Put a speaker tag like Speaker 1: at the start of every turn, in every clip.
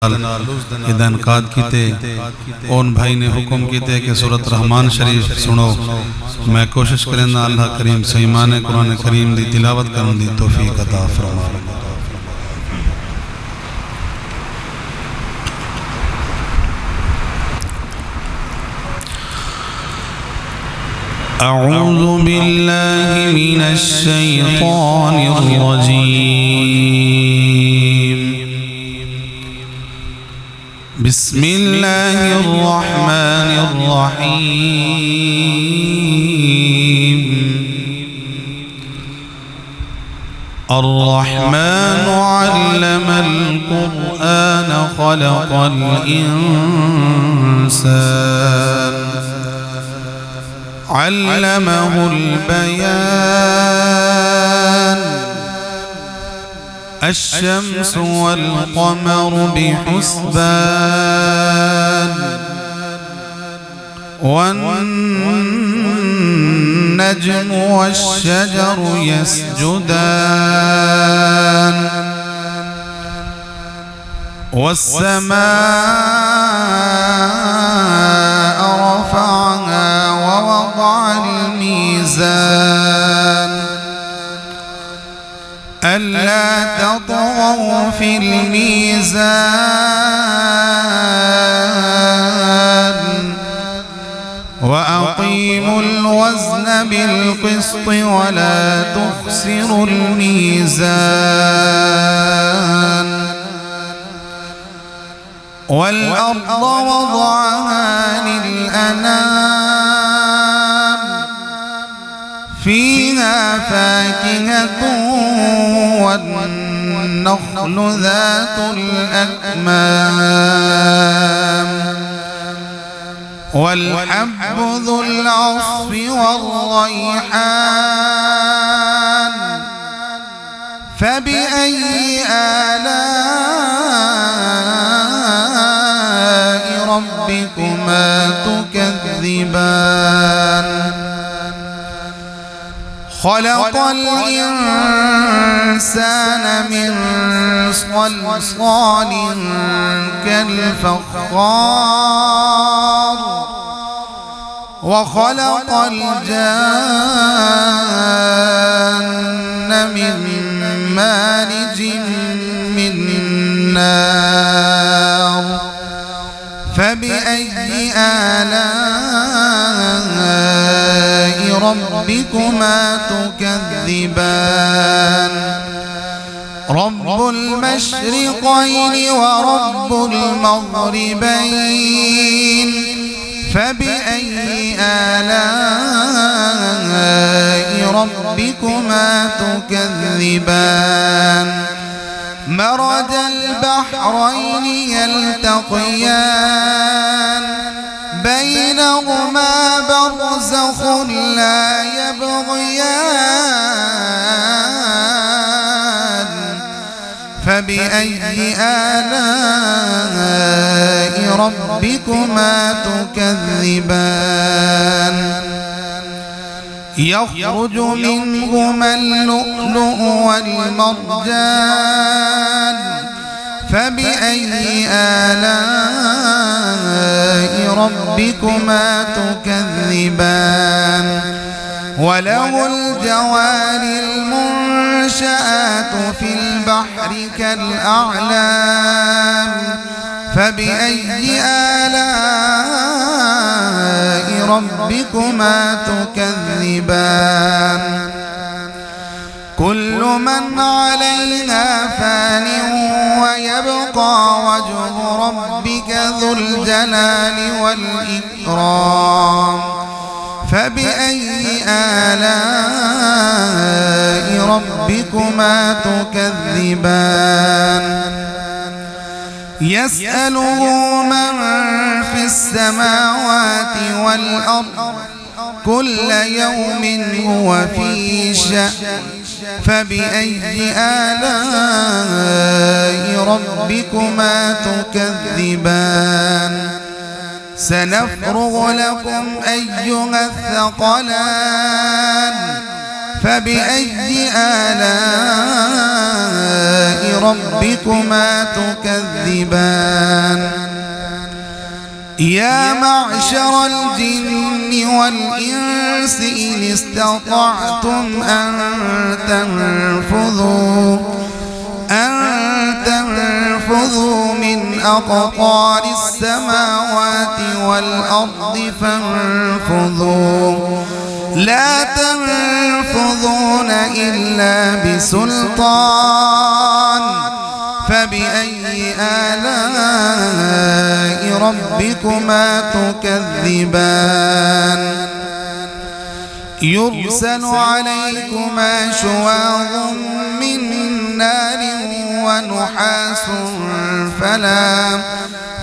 Speaker 1: इनकाद किते उन भाई ने हुक्म किते कि सूरत रहमान शरीफ सुनो। मैं कोशिश करेंदा अल्लाह करीम सईमान कुरान करीम दी तिलावत करन दी तौफीक अता फरमावे। अऊज़ु बिल्लाहि मिनश शैतानिर रजीम। बिस्मिल्लाहिर रहमानिर रहीम। अर्रहमानु अल्लमल कुरआन खलक़ल इंसान अल्लमहुल बयान। الشمس والقمر بحسبان والنجم والشجر يسجدان والسماء رفعها ووضع الميزان ألا تطغوا في الميزان وأقيموا الوزن بالقسط ولا تخسروا الميزان والأرض وضعها للأنام فيها فاكهة والنخل ذات الأكمام والحب ذو العصف والريحان فبأي آلاء ربكما تكذبان خلق الإنسان من صلصال كالفخار وخلق الجان من مارج من نار فبأي آلاء ربكما تكذبان رب المشرقين ورب المغربين فبأي آلاء ربكما تكذبان مرج البحرين يلتقيان بينهما برزخ لا يبغيان فبأي آلاء ربكما تكذبان يخرج منهما اللؤلؤ والمرجان فبأي آلاء ربكما تكذبان وله الجوار المنشآت في البحر كالأعلام فبأي آلاء ربكما تكذبان كل من عليها فان ويبقى وجه ربك ذو الجلال والإكرام فبأي آلاء ربكما تكذبان يسأله من في السماوات والأرض كل يوم هو في شأن فبأي آلاء ربكما تكذبان سنفرغ لكم أيها الثقلان
Speaker 2: فبأي آلاء ربكما تكذبان يا معشر الجن والإنس إن استطعتم أن تنفذوا من أقطار السماوات والأرض فانفذوا لا تنفذون إلا بسلطان فبأي آلاء ربكما تكذبان يرسل عليكما شواظ من نار ونحاس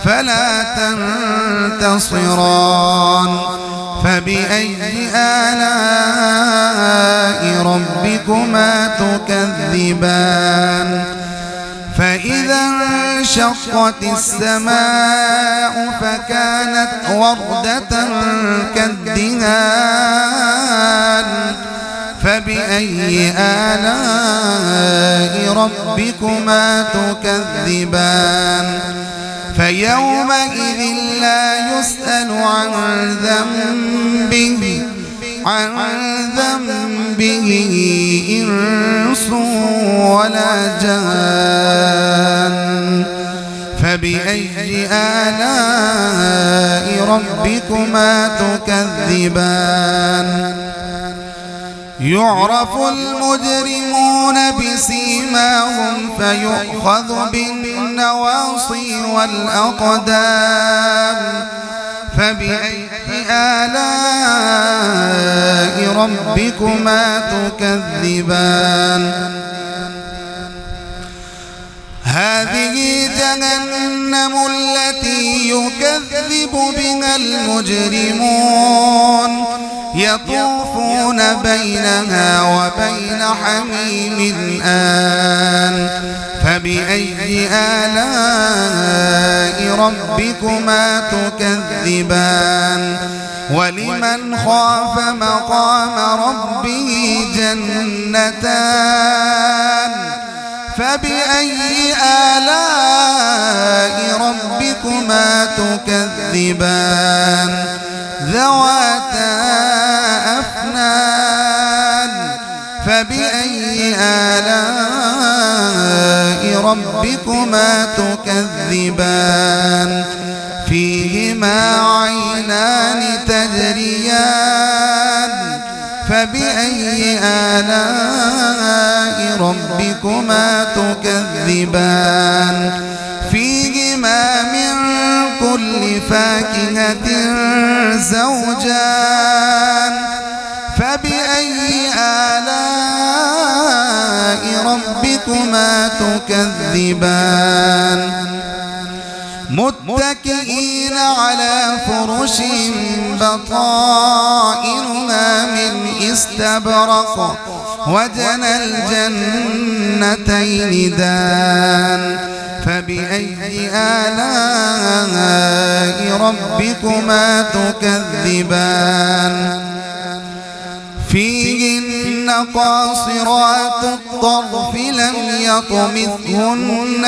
Speaker 2: فلا تنتصران فبأي آلاء ربكما تكذبان فإذا انشقت السماء فكانت وردة كالدهان فبأي آلاء ربكما تكذبان فيومئذ لا يسأل عن ذنبه إنس ولا جان فبأي آلاء ربكما تكذبان يعرف المجرمون بسيماهم فيؤخذ بالنواصي والأقدام فبأي آلاء ربكما تكذبان هذه جهنم التي يكذب بها المجرمون يطوفون بينها وبين حميم آن فبأي آلاء ربكما تكذبان ولمن خاف مقام ربه جنتان فبأي آلاء ربكما تكذبان ذواتا أفنان فبأي آلاء ربكما تكذبان فيهما عينان تجريان فبأي آلاء ربكما تكذبان فيهما من كل فاكهة زوجان فبأي آلاء ربكما تكذبان متكئين على فرش بطائنها من استبرق وجنى الجنتين دان فبأي آلاء ربكما تكذبان فيهن قاصرات الطرف لم يطمثهن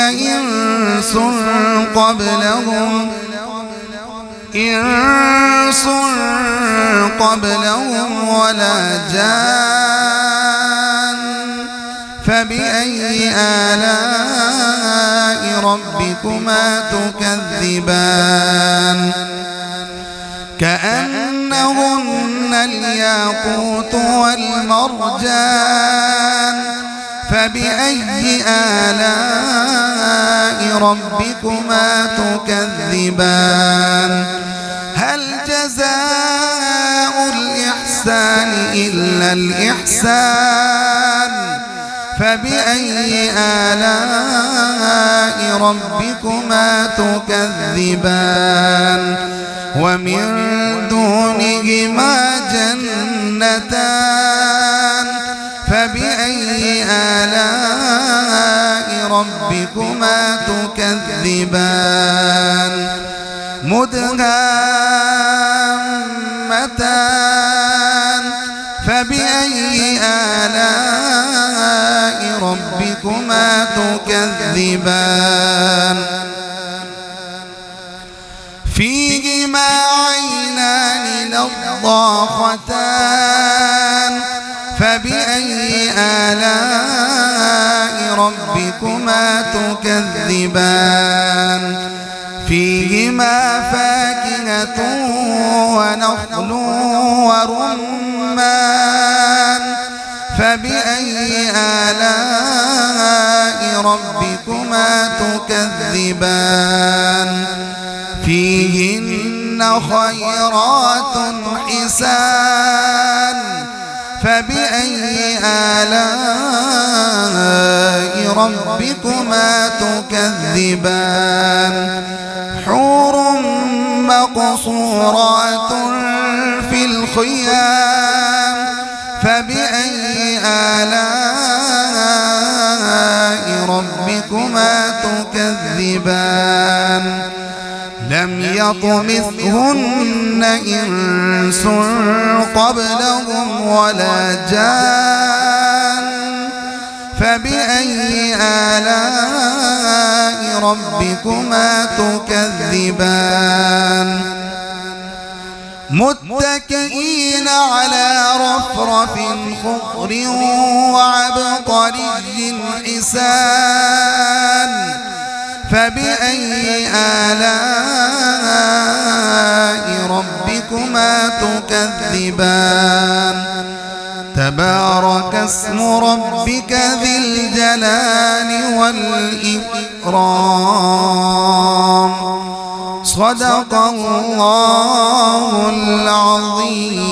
Speaker 2: إنس قبلهم ولا جان فبأي آلاء ربكما تكذبان كأنهن الياقوت والمرجان فبأي آلاء ربكما تكذبان هل جزاء الإحسان إلا الإحسان فبأي آلاء ربكما تكذبان ومن دونهما جنتان فبأي آلاء ربكما تكذبان مدهامتان فبأي تكذبان فيهما عينان نضاختان فبأي آلاء ربكما تكذبان فيهما فاكهة ونخل ورمان فبأي آلاء ربكما تكذبان فيهن خيرات حسان فبأي آلاء ربكما تكذبان حور مقصورات في الخيام فبأي آلاء ربكما تكذبان لم يطمثهن إنس قبلهم ولا جان فبأي آلاء ربكما تكذبان متكئين على رفرف خضر وعبقري حسان فبأي آلاء ربكما تكذبان تبارك اسم ربك ذي الجلال والإكرام صدق الله العظيم.